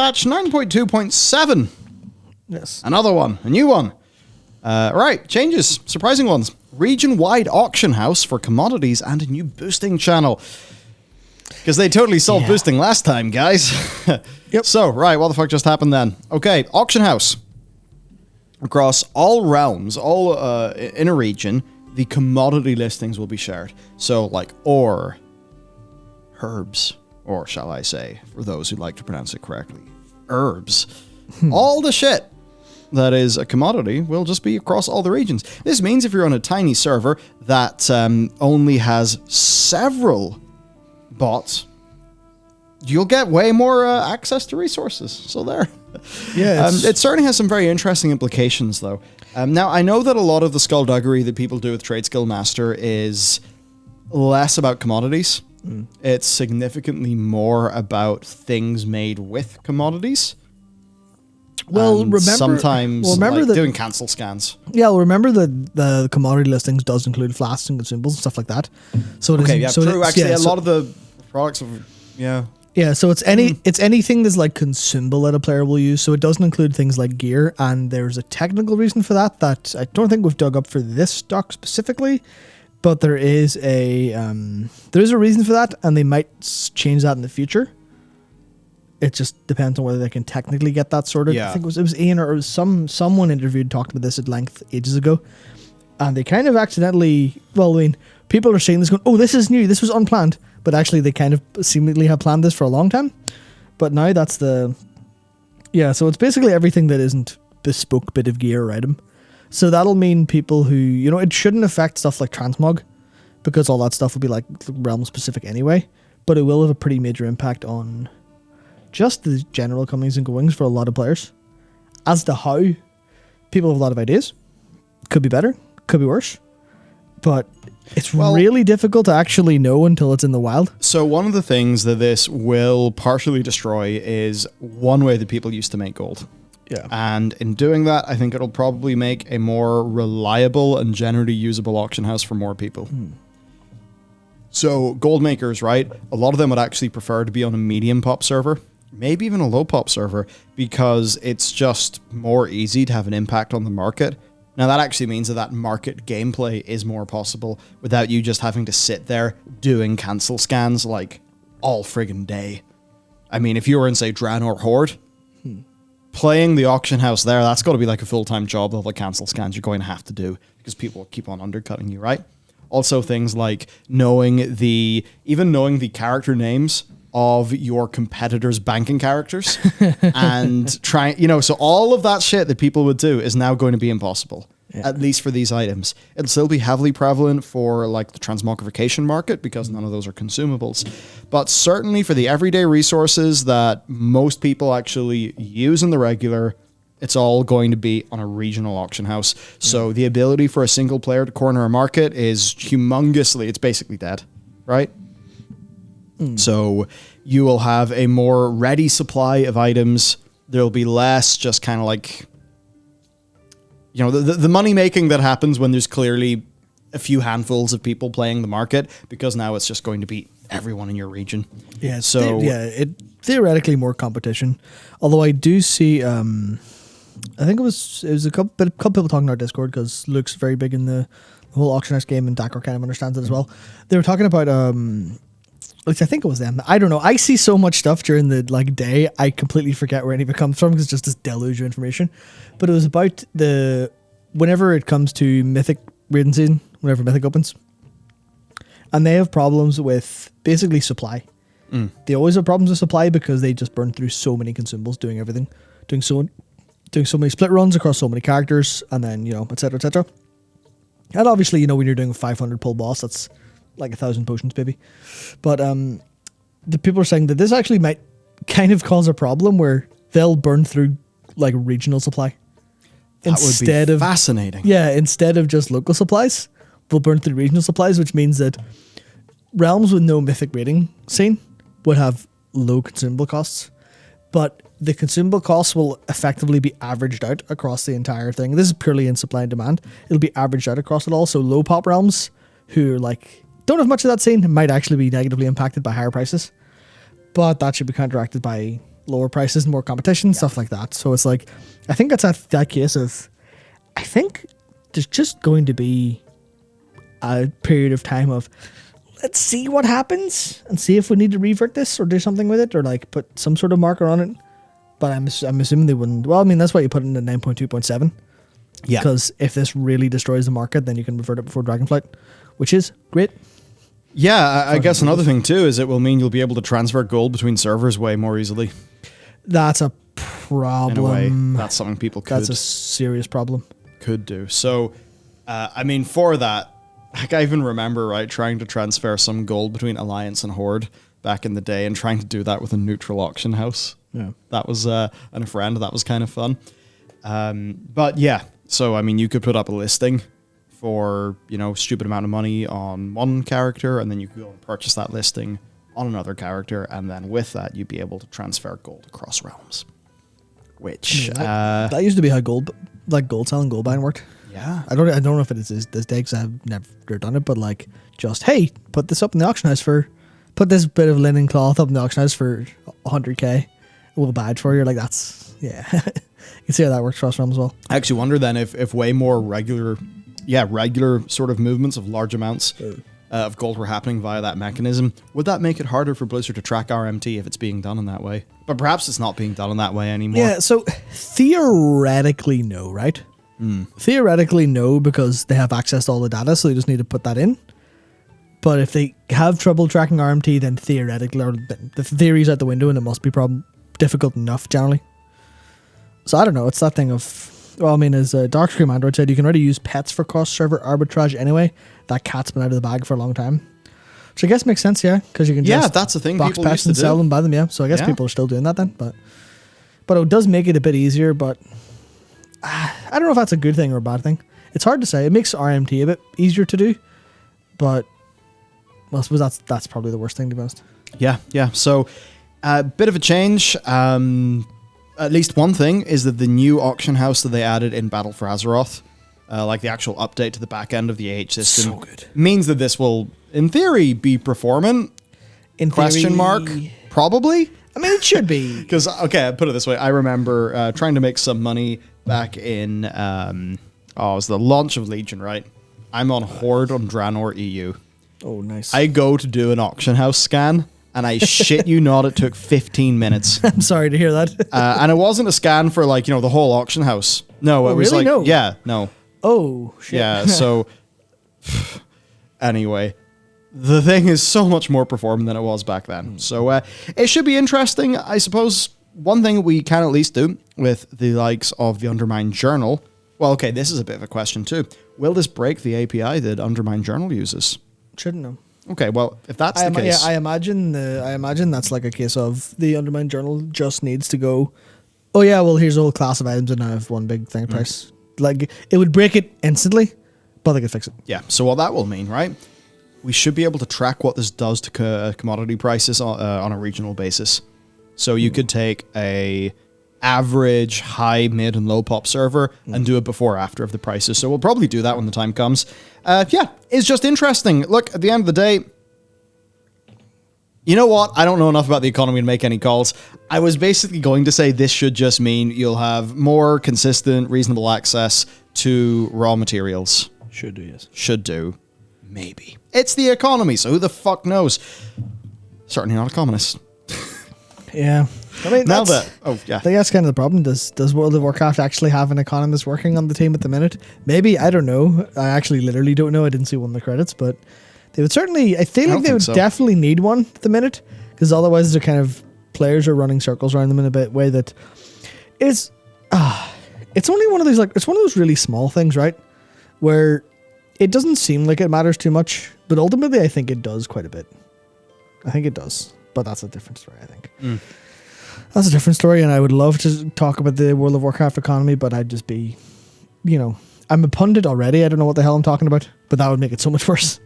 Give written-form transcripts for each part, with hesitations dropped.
patch 9.2.7. Yes. Another one, a new one. Right, changes, surprising ones. Region-wide auction house for commodities and a new boosting channel. Because they totally solved boosting last time, guys. Yep. So, right, what the fuck just happened then? Okay, auction house. Across all realms, all in a region, the commodity listings will be shared. So, like ore, herbs, or shall I say, for those who like to pronounce it correctly, herbs. All the shit that is a commodity will just be across all the regions. This means if you're on a tiny server that only has several bots, you'll get way more access to resources. So there. Yeah, it certainly has some very interesting implications, though. Now, I know that a lot of the skullduggery that people do with Trade Skill Master is less about commodities. It's significantly more about things made with commodities. Well, And remember that doing cancel scans. Yeah, well, remember that the commodity listings does include flasks and consumables and stuff like that. So it Okay, isn't- yeah, so true. it's- Actually, yeah, a so- lot of the products of Yeah, so it's anything that's like consumable that a player will use. So it doesn't include things like gear, and there's a technical reason for that I don't think we've dug up for this stock specifically, but there is a reason for that, and they might change that in the future. It just depends on whether they can technically get that sorted. Yeah. I think it was Ian or it was someone interviewed talked about this at length ages ago, and they kind of accidentally. Well, I mean, people are saying this going, "Oh, this is new. This was unplanned." But actually, they kind of seemingly have planned this for a long time. But now that's the... Yeah, so it's basically everything that isn't bespoke bit of gear or item. So that'll mean people who... You know, it shouldn't affect stuff like transmog, because all that stuff will be like realm specific anyway. But it will have a pretty major impact on just the general comings and goings for a lot of players. As to how, people have a lot of ideas. Could be better, could be worse. But... It's really difficult to actually know until it's in the wild. So one of the things that this will partially destroy is one way that people used to make gold. Yeah. And in doing that, I think it'll probably make a more reliable and generally usable auction house for more people. So gold makers, right? A lot of them would actually prefer to be on a medium pop server, maybe even a low pop server, because it's just more easy to have an impact on the market. Now, that actually means that market gameplay is more possible without you just having to sit there doing cancel scans like all friggin' day. I mean, if you were in, say, Dran or Horde, playing the auction house there, that's got to be like a full-time job of the cancel scans you're going to have to do because people will keep on undercutting you, right? Also, things like knowing the character names of your competitors' banking characters and trying, so all of that shit that people would do is now going to be impossible, at least for these items. It'll still be heavily prevalent for like the transmogrification market because none of those are consumables. But certainly for the everyday resources that most people actually use in the regular, it's all going to be on a regional auction house. So the ability for a single player to corner a market is it's basically dead, right? So you will have a more ready supply of items. There'll be less just kind of like, the money making that happens when there's clearly a few handfuls of people playing the market, because now it's just going to be everyone in your region. Yeah. It theoretically more competition. Although I do see, I think it was a couple people talking in our Discord, because Luke's very big in the whole auction house game, and Dakar kind of understands it as well. They were talking about, I think it was them. I don't know. I see so much stuff during the day, I completely forget where any of it comes from because it's just this deluge of information. But it was about whenever it comes to Mythic raiding season, whenever Mythic opens, and they have problems with basically supply. They always have problems with supply because they just burn through so many consumables doing everything, doing so many split runs across so many characters, and then et cetera, et cetera. And obviously, when you're doing a 500 pull boss, that's like 1,000 potions, baby. But the people are saying that this actually might kind of cause a problem where they'll burn through like regional supply. That would be fascinating. Yeah, instead of just local supplies, they'll burn through regional supplies, which means that realms with no mythic rating scene would have low consumable costs, but the consumable costs will effectively be averaged out across the entire thing. This is purely in supply and demand. It'll be averaged out across it all. So low pop realms who are don't have much of that scene might actually be negatively impacted by higher prices, but that should be counteracted by lower prices and more competition, stuff like that. So it's like, I think that's that case of, I think there's just going to be a period of time of, let's see what happens and see if we need to revert this or do something with it or like put some sort of marker on it. But I'm assuming they wouldn't. Well, I mean, that's why you put it in the 9.2.7. Yeah. Because if this really destroys the market, then you can revert it before Dragonflight, which is great. Yeah, I guess another thing too is it will mean you'll be able to transfer gold between servers way more easily. That's a problem. In a way, that's something people could. That's a serious problem. Could do. So, I mean, for that, like I even remember, right, trying to transfer some gold between Alliance and Horde back in the day and trying to do that with a neutral auction house. Yeah. That was, and a friend, that was kind of fun. But yeah, so, I mean, you could put up a listing for, you know, stupid amount of money on one character, and then you could go and purchase that listing on another character, and then with that, you'd be able to transfer gold across realms. Which, that used to be how gold selling, gold buying worked. Yeah. I don't know if it is this day because I've never done it, but like just, hey, put this up in the auction house put this bit of linen cloth up in the auction house for 100k. We'll buy it for you. Like that's, yeah. You can see how that works across realms as well. I actually wonder then if way more regular sort of movements of large amounts of gold were happening via that mechanism, would that make it harder for Blizzard to track RMT if it's being done in that way? But perhaps it's not being done in that way anymore. Yeah, so theoretically no, right? Theoretically no, because they have access to all the data, so they just need to put that in. But if they have trouble tracking RMT, then theoretically, or the theory's out the window and it must be difficult enough generally. So I don't know, it's that thing of, well, I mean, as Darkscream Android said, you can already use pets for cross-server arbitrage anyway. That cat's been out of the bag for a long time. Which I guess makes sense, yeah, because you can just that's the thing box people pets used to and sell do. them, buy them, yeah. So I guess people are still doing that then, but it does make it a bit easier, but I don't know if that's a good thing or a bad thing. It's hard to say. It makes RMT a bit easier to do, but well, I suppose that's probably the worst thing, to be honest. Yeah. So, a bit of a change. At least one thing is that the new auction house that they added in Battle for Azeroth, like the actual update to the back end of the AH system, So good. means that this will, in theory, be performant. In Question theory, mark? Probably. I mean, it should be. Because, okay, I put it this way. I remember trying to make some money back in, it was the launch of Legion, right? I'm on Horde on Draenor EU. Oh, nice. I go to do an auction house scan, and I shit you not, it took 15 minutes. I'm sorry to hear that. And it wasn't a scan for, like, you know, the whole auction house. No, it was really? like, No. yeah, no. Oh, shit. Yeah, so, anyway, the thing is so much more performant than it was back then. So, it should be interesting. I suppose one thing we can at least do with the likes of the Undermine Journal, well, okay, this is a bit of a question too. Will this break the API that Undermine Journal uses? Shouldn't know. Okay, well, if that's the case... Yeah, I imagine that's like a case of the Undermine Journal just needs to go, oh yeah, well, here's a whole class of items and I have one big thing price. Like, it would break it instantly, but they could fix it. Yeah, so what that will mean, right? We should be able to track what this does to commodity prices on a regional basis. So you could take a average, high, mid, and low pop server and do it before after of the prices. So we'll probably do that when the time comes. Yeah, it's just interesting. Look, at the end of the day, you know what? I don't know enough about the economy to make any calls. I was basically going to say this should just mean you'll have more consistent, reasonable access to raw materials. Should do, yes. Should do. Maybe. It's the economy, so who the fuck knows? Certainly not a communist. Yeah. I mean, Now I think that's kind of the problem. Does World of Warcraft actually have an economist working on the team at the minute? Maybe. I don't know. I actually literally don't know. I didn't see one of the credits, but they would certainly, I feel like they would definitely need one at the minute, because otherwise they're kind of, players are running circles around them in a bit way that is, it's only one of those, like, it's one of those really small things, right? Where it doesn't seem like it matters too much, but ultimately I think it does quite a bit. I think it does. But that's a different story, I think. That's a different story, and I would love to talk about the World of Warcraft economy, but I'd just be, you know, I'm a pundit already. I don't know what the hell I'm talking about, but that would make it so much worse.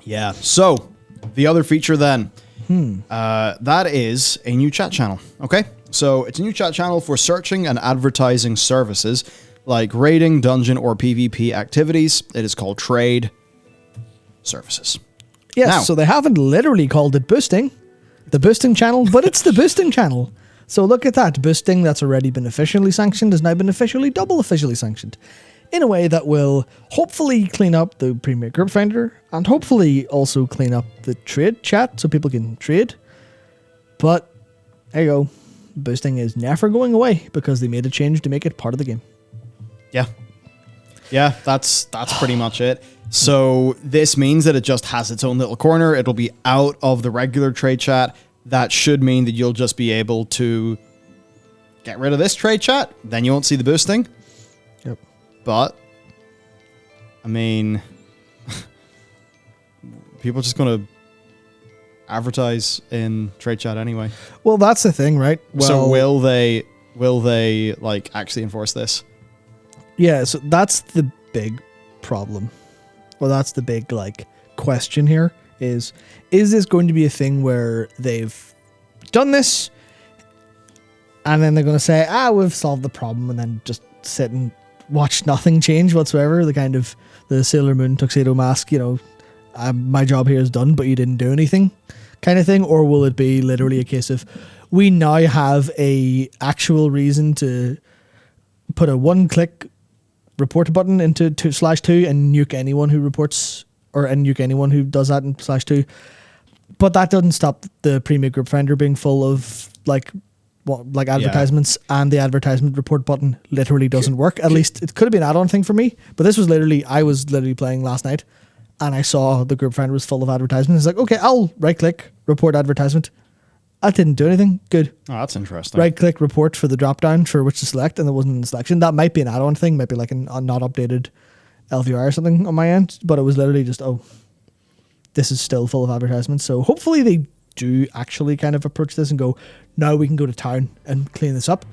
Yeah. So, the other feature then, that is a new chat channel. Okay? So, it's a new chat channel for searching and advertising services like raiding, dungeon, or PvP activities. It is called Trade Services. Yes, Now, so they haven't literally called it boosting. the boosting channel, but it's the boosting channel. So look at that. Boosting that's already been officially sanctioned has now been double officially sanctioned in a way that will hopefully clean up the Premier Group Finder and hopefully also clean up the trade chat so people can trade. But there you go. Boosting is never going away because they made a change to make it part of the game. Yeah. Yeah, that's pretty much it. So this means that it just has its own little corner. It'll be out of the regular trade chat. That should mean that you'll just be able to get rid of this trade chat. Then you won't see the boosting. Yep. But, I mean, people are just going to advertise in trade chat anyway. Well, that's the thing, right? Well, so will they like actually enforce this? Yeah, so that's the big problem. Well, that's the big like question here is this going to be a thing where they've done this and then they're going to say, we've solved the problem, and then just sit and watch nothing change whatsoever? The kind of the Sailor Moon tuxedo mask, my job here is done, but you didn't do anything kind of thing? Or will it be literally a case of we now have a actual reason to put a one-click report button into /2 and nuke anyone who reports and nuke anyone who does that in /2. But that doesn't stop the Premier Group Finder being full of advertisements, and the advertisement report button literally doesn't work. At least it could have been an add-on thing for me, but this was I was literally playing last night and I saw the Group Finder was full of advertisements. It's like, okay, I'll right click, report advertisement. That didn't do anything. Good. Oh, that's interesting. Right click, report for the drop down for which to select, and there wasn't in the selection. That might be an add-on thing, maybe like a not updated LVR or something on my end, but it was literally just, this is still full of advertisements. So hopefully they do actually kind of approach this and go, now we can go to town and clean this up.